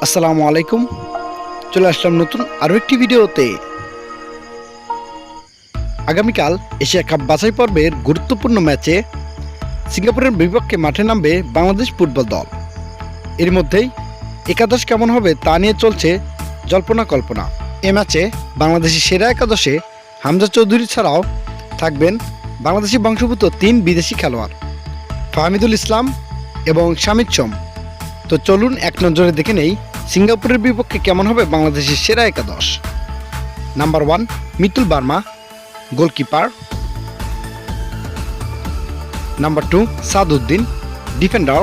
আসসালামু আলাইকুম। চলে আসলাম নতুন আরও একটি ভিডিওতে। আগামীকাল এশিয়া কাপ বাছাই পর্বের গুরুত্বপূর্ণ ম্যাচে সিঙ্গাপুরের বিপক্ষে মাঠে নামবে বাংলাদেশ ফুটবল দল। এর মধ্যেই একাদশ কেমন হবে তা নিয়ে চলছে জল্পনা কল্পনা। এ ম্যাচে বাংলাদেশের সেরা একাদশে হামজা চৌধুরী ছাড়াও থাকবেন বাংলাদেশি বংশোদ্ভূত 3 বিদেশি খেলোয়াড়, ফাহমিদুল ইসলাম এবং শামিদ সোম। তো চলুন এক নজরে দেখে নেই সিঙ্গাপুরের বিপক্ষে কেমন হবে বাংলাদেশের সেরা একাদশ। Number 1 Mitul Barma, goalkeeper. Number 2 Saaduddin, defender.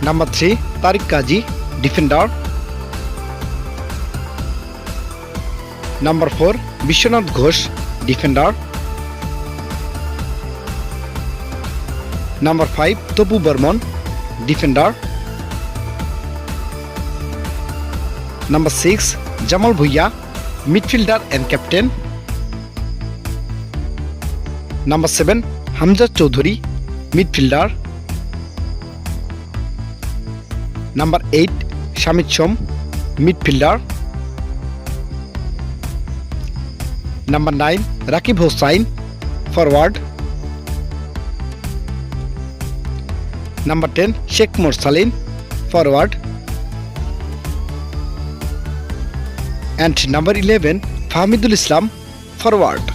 Number 3 Tariq Kazi, defender. Number 4 Bishwanath Ghosh, defender. Number 5 Topu Barman, defender. Number 6 Jamal Bhuyan, midfielder and captain. Number 7 Hamza Choudhury, midfielder. Number 8 Shamit Shome, midfielder. Number 9 Rakib Hossain, forward. Number 10 Sheikh Morsalin, forward. And number 11 Fahamedul Islam, forward.